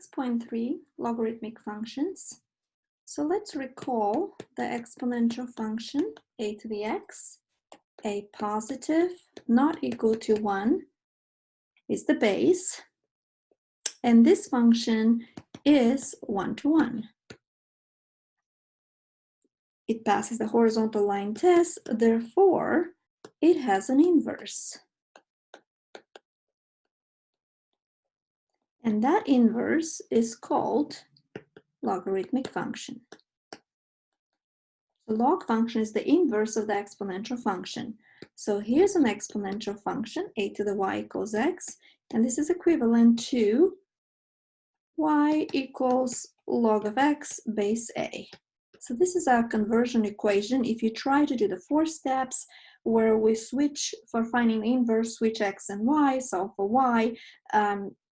6.3 logarithmic functions. So let's recall the exponential function a to the x. A positive not equal to 1 is the base, and this function is 1-to-1. It passes the horizontal line test, therefore it has an inverse. And that inverse is called logarithmic function. The log function is the inverse of the exponential function. So here's an exponential function, a to the y equals x, and this is equivalent to y equals log of x base a. So this is our conversion equation. If you try to do the 4 steps where we switch for finding the inverse, switch x and y, solve for y,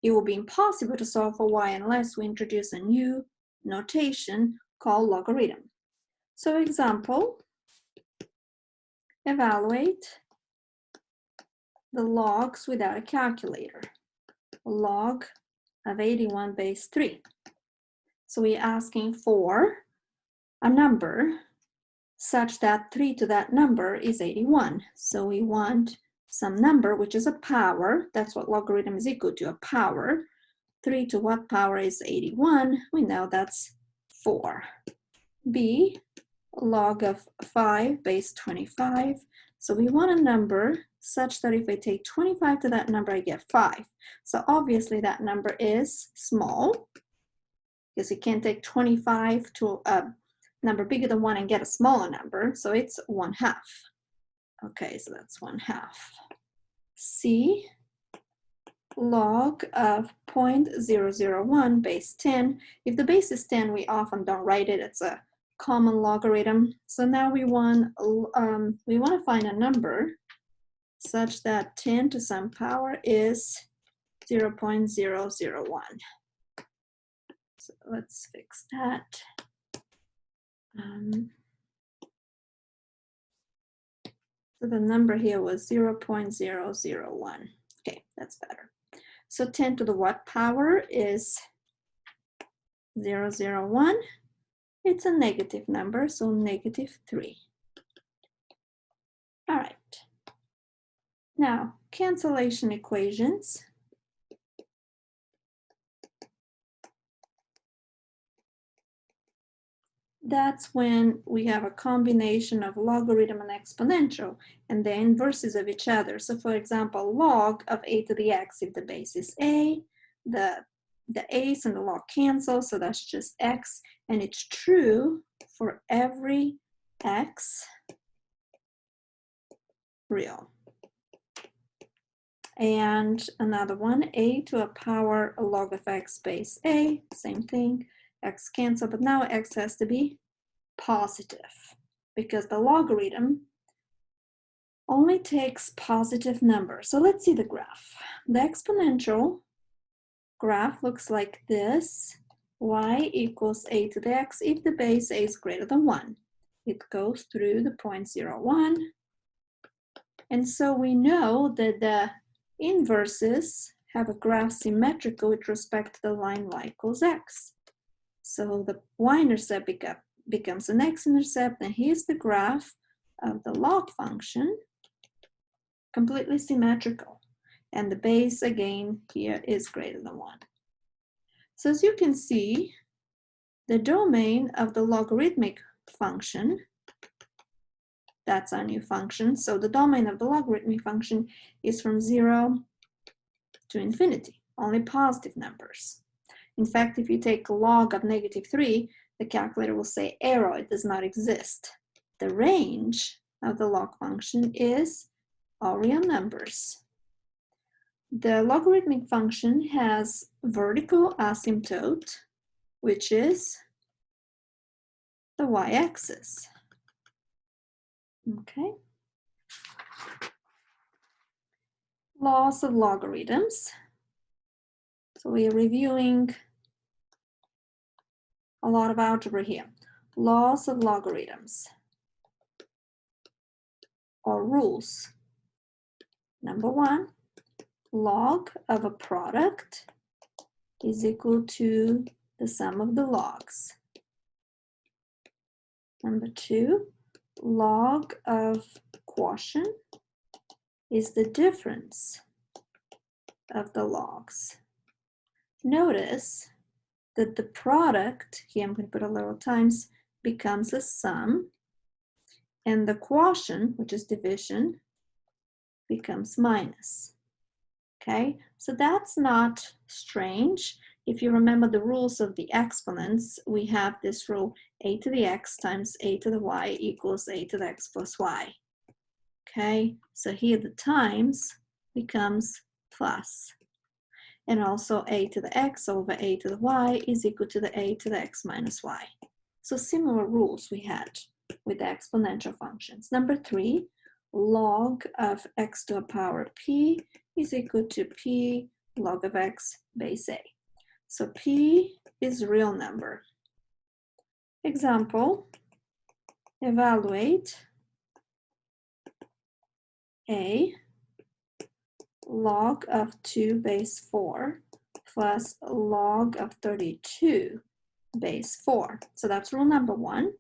it will be impossible to solve for y unless we introduce a new notation called logarithm. So example, evaluate the logs without a calculator. Log of 81 base 3. So we're asking for a number such that 3 to that number is 81. So we want some number which is a power. That's what logarithm is equal to, a power. 3 to what power is 81? We know that's 4. B, log of 5 base 25. So we want a number such that if I take 25 to that number, I get 5. So obviously that number is small, because you can't take 25 to a number bigger than 1 and get a smaller number. So it's 1/2. Okay, so that's 1/2. C, log of 0.001 base 10. If the base is 10, we often don't write it. It's a common logarithm. So now we want to find a number such that 10 to some power is 0.001. So let's fix that. So the number here was 0.001. Okay, that's better. So 10 to the what power is 0.001. It's a negative number, so -3. All right. Now, cancellation equations. That's when we have a combination of logarithm and exponential, and the inverses of each other. So for example, log of a to the x, if the base is a, the a's and the log cancel, so that's just x, and it's true for every x real. And another one, a to a power a log of x base a, same thing, x cancel, but now x has to be positive because the logarithm only takes positive numbers. So let's see the graph. The exponential graph looks like this. Y equals a to the x if the base a is greater than 1. It goes through the 0.01. And so we know that the inverses have a graph symmetrical with respect to the line y equals x. So the y-intercept becomes an x-intercept, and here's the graph of the log function, completely symmetrical. And the base, again, here is greater than 1. So as you can see, the domain of the logarithmic function, that's our new function. So the domain of the logarithmic function is from 0 to infinity, only positive numbers. In fact, if you take log of -3, the calculator will say error, it does not exist. The range of the log function is all real numbers. The logarithmic function has vertical asymptote, which is the y-axis. Okay. Laws of logarithms. So we are reviewing a lot of algebra here. Laws of logarithms, or rules. Number 1, log of a product is equal to the sum of the logs. Number 2, log of quotient is the difference of the logs. Notice that the product, here I'm going to put a little times, becomes a sum, and the quotient, which is division, becomes minus. Okay, so that's not strange. If you remember the rules of the exponents, we have this rule, a to the x times a to the y equals a to the x plus y. Okay, so here the times becomes plus. And also a to the x over a to the y is equal to the a to the x minus y. So similar rules we had with the exponential functions. Number 3, log of x to a power p is equal to p log of x base a. So p is real number. Example, evaluate a log of 2 base 4 plus log of 32 base 4. So that's rule number 1.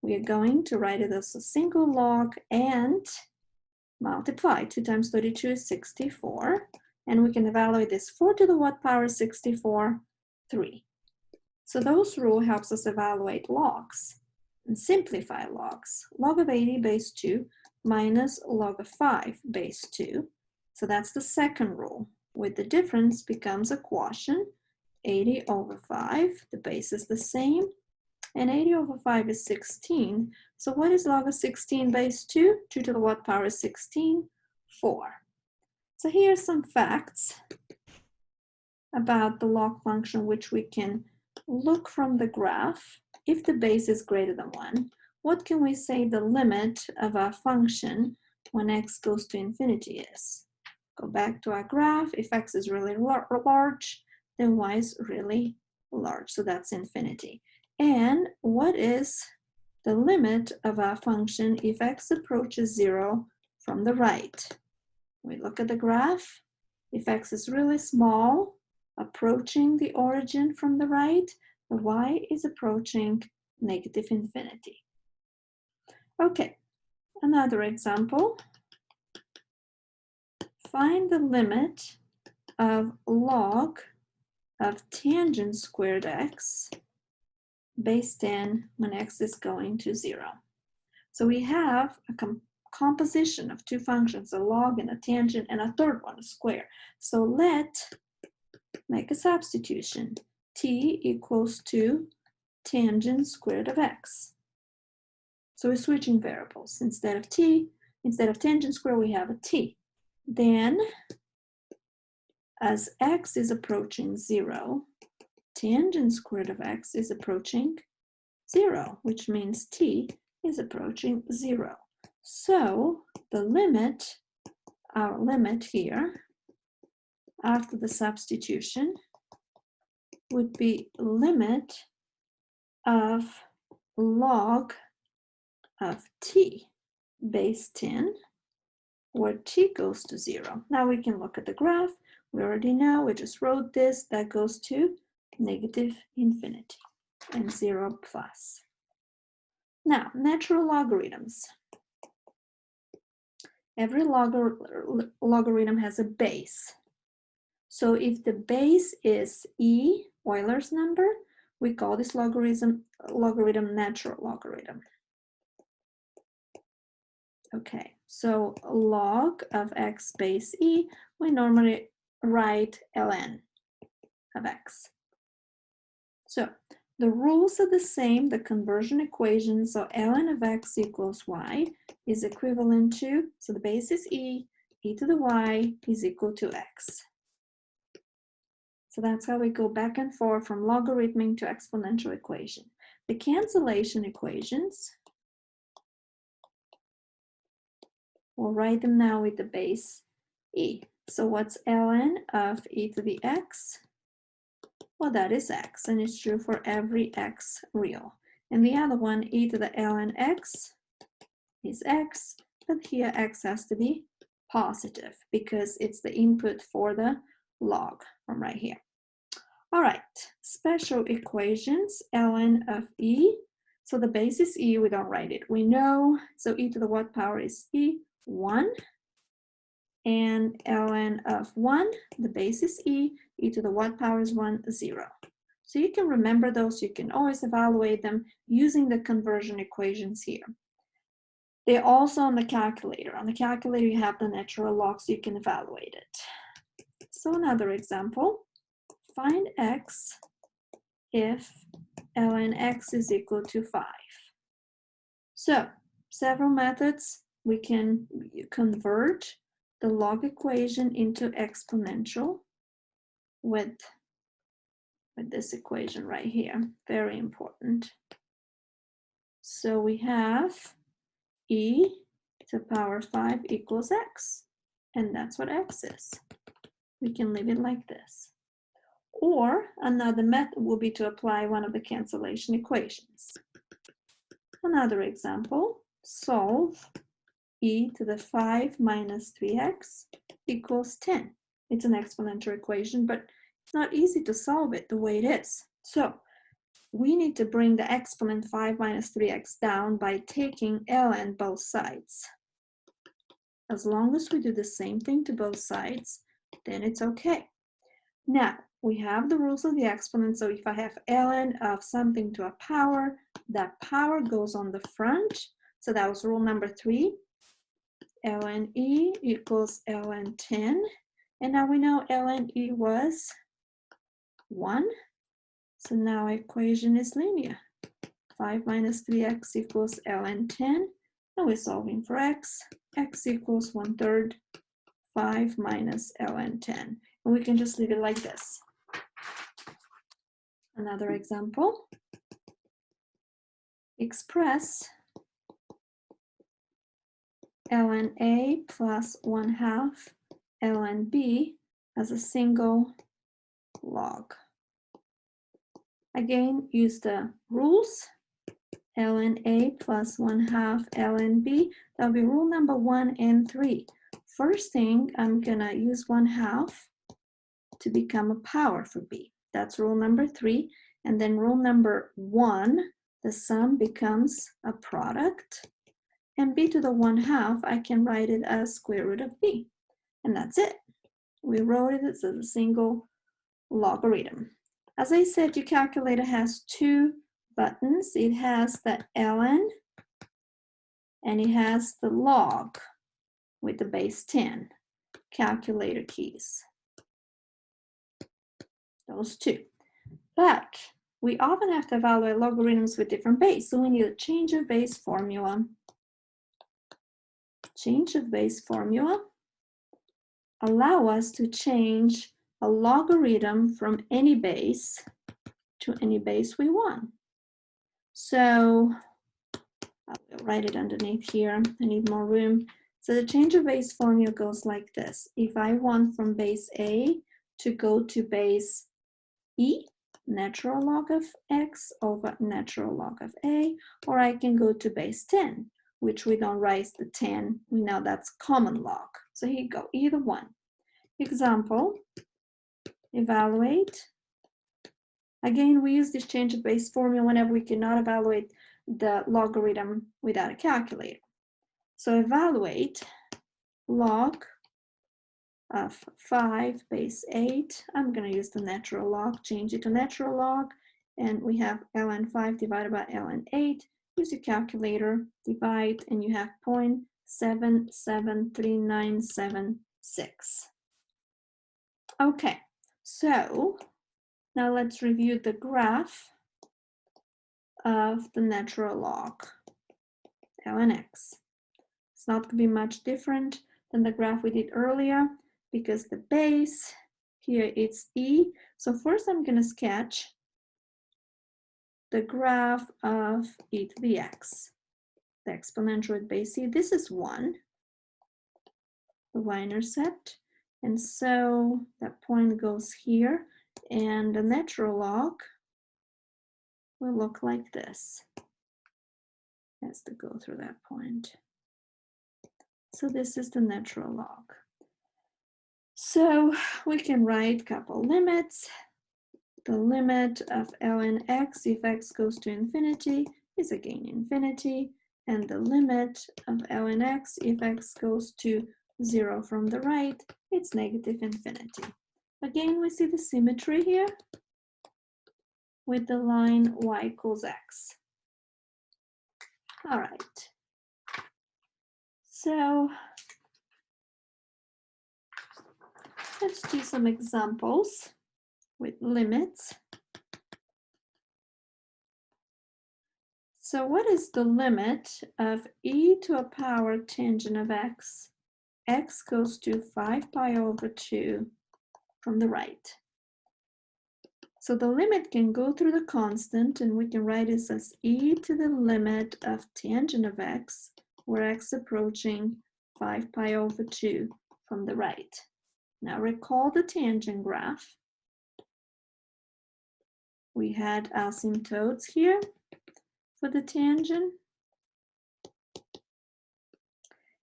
We are going to write it as a single log and multiply. 2 times 32 is 64. And we can evaluate this 4 to the what power 64? 3. So those rule helps us evaluate logs and simplify logs. Log of 80 base 2 minus log of 5 base 2. So that's the second rule. With the difference becomes a quotient, 80 over 5, the base is the same, and 80 over 5 is 16. So what is log of 16 base 2? 2 to the what power is 16? 4. So here's some facts about the log function which we can look from the graph. If the base is greater than 1, what can we say the limit of our function when x goes to infinity is? Go back to our graph. If x is really large, then y is really large. So that's infinity. And what is the limit of our function if x approaches 0 from the right? We look at the graph. If x is really small, approaching the origin from the right, the y is approaching negative infinity. Okay, another example. Find the limit of log of tangent squared x base 10 when x is going to 0. So we have a composition of two functions, a log and a tangent, and a third one, a square. So let's make a substitution. T equals to tangent squared of x. So we're switching variables. Instead of tangent square, we have a t. Then, as x is approaching 0, tangent squared of x is approaching 0, which means t is approaching 0. So the limit, our limit here, after the substitution, would be limit of log of t base 10, where t goes to 0. Now we can look at the graph. We already know, we just wrote this, that goes to negative infinity and 0 plus. Now, natural logarithms. Every logarithm has a base. So if the base is e, Euler's number, we call this logarithm natural logarithm. Okay, so log of x base e, we normally write ln of x. So the rules are the same, the conversion equation, so ln of x equals y is equivalent to, so the base is e to the y is equal to x. So that's how we go back and forth from logarithmic to exponential equation. The cancellation equations, we'll write them now with the base e. So what's ln of e to the x? Well, that is x, and it's true for every x real. And the other one, e to the ln x, is x, but here x has to be positive because it's the input for the log from right here. All right, special equations, ln of e. So the base is e, we don't write it. We know, so e to the what power is e, 1. And ln of 1, the base is e to the what power is 1, 0. So you can remember those, you can always evaluate them using the conversion equations here. They're also on the calculator. On the calculator you have the natural log, so you can evaluate it. So another example, find x if ln x is equal to 5. So several methods. We can convert the log equation into exponential with this equation right here. Very important. So we have e to the power 5 equals x, and that's what x is. We can leave it like this. Or another method will be to apply one of the cancellation equations. Another example, solve e to the 5 minus 3x equals 10. It's an exponential equation, but it's not easy to solve it the way it is. So we need to bring the exponent 5 minus 3x down by taking ln both sides. As long as we do the same thing to both sides, then it's okay. Now, we have the rules of the exponent, so if I have ln of something to a power, that power goes on the front. So that was rule number 3. ln e equals ln 10. And now we know ln e was 1. So now our equation is linear. 5 minus 3x equals ln 10. And we're solving for x. X equals 1/3 5 minus ln 10. And we can just leave it like this. Another example. Express ln a plus 1/2 ln b as a single log. Again, use the rules. ln a plus 1/2 ln b. That'll be rule number 1 and 3. First thing, I'm gonna use 1/2 to become a power for b. That's rule number 3. And then rule number 1, the sum becomes a product. And b to the 1/2, I can write it as square root of b. And that's it. We wrote it as a single logarithm. As I said, your calculator has 2 buttons. It has the ln and it has the log with the base 10 calculator keys. Those 2. But we often have to evaluate logarithms with different base, so we need a change of base formula. Change of base formula allow us to change a logarithm from any base to any base we want. So I'll write it underneath here. I need more room. So the change of base formula goes like this. If I want from base A to go to base E, natural log of x over natural log of A, or I can go to base 10, which we don't write the 10. We know that's common log. So here you go, either one. Example, evaluate. Again, we use this change of base formula whenever we cannot evaluate the logarithm without a calculator. So evaluate log of 5 base 8. I'm going to use the natural log, change it to natural log, and we have ln 5 divided by ln 8. Use your calculator, divide, and you have 0.773976. Okay, so now let's review the graph of the natural log, ln x. It's not going to be much different than the graph we did earlier because the base here it's e. So first I'm going to sketch the graph of e to the x, the exponential at base e. This is 1, the y-intercept. And so that point goes here, and the natural log will look like this. It has to go through that point. So this is the natural log. So we can write a couple limits. The limit of ln x if x goes to infinity is again infinity, and the limit of ln x if x goes to 0 from the right, it's negative infinity. Again, we see the symmetry here with the line y equals x. All right. So let's do some examples with limits. So what is the limit of e to a power tangent of x? X goes to 5 pi over 2 from the right. So the limit can go through the constant, and we can write this as e to the limit of tangent of x, where x approaching 5 pi over 2 from the right. Now recall the tangent graph. We had asymptotes here for the tangent.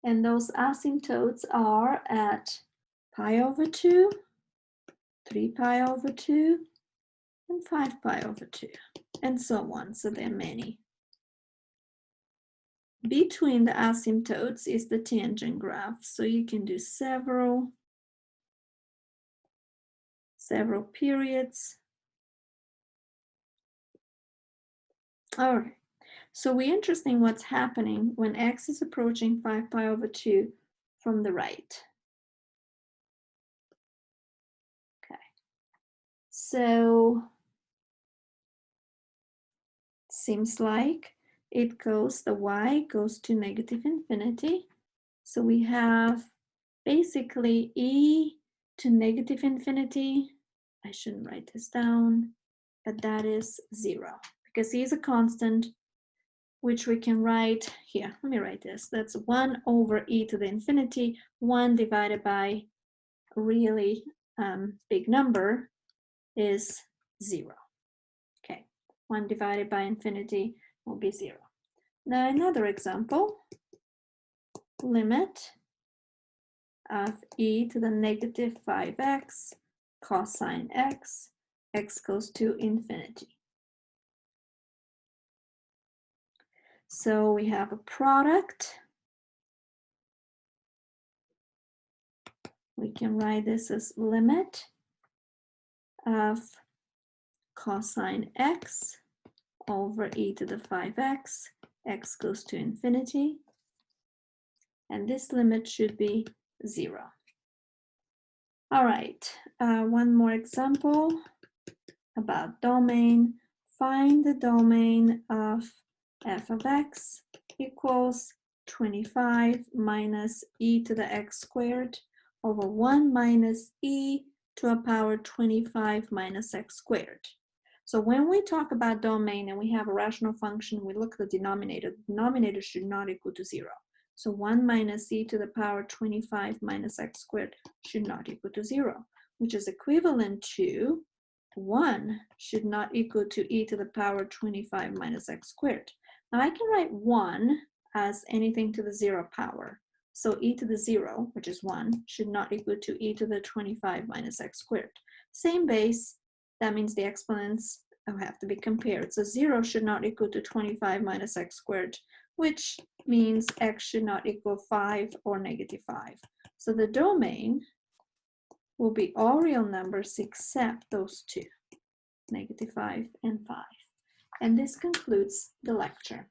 And those asymptotes are at pi over 2, 3 pi over 2, and 5 pi over 2, and so on. So there are many. Between the asymptotes is the tangent graph. So you can do several periods. All right. So we're interested in what's happening when x is approaching 5 pi over 2 from the right. Okay. So seems like the y goes to negative infinity. So we have basically e to negative infinity. I shouldn't write this down, but that is 0 because e is a constant, which we can write here. Let me write this. That's 1 over e to the infinity, 1 divided by a really big number is 0. Okay, 1 divided by infinity will be 0. Now another example, limit of e to the negative 5x cosine x, x goes to infinity. So we have a product. We can write this as limit of cosine x over e to the 5x, x goes to infinity, and this limit should be 0. All right, one more example about domain. Find the domain of f of x equals 25 minus e to the x squared over 1 minus e to a power 25 minus x squared. So when we talk about domain and we have a rational function, we look at the denominator. The denominator should not equal to 0. So 1 minus e to the power 25 minus x squared should not equal to 0, which is equivalent to 1 should not equal to e to the power 25 minus x squared. Now I can write 1 as anything to the 0 power. So e to the 0, which is 1, should not equal to e to the 25 minus x squared. Same base, that means the exponents have to be compared. So 0 should not equal to 25 minus x squared, which means x should not equal 5 or negative 5. So the domain will be all real numbers except those two, negative 5 and 5. And this concludes the lecture.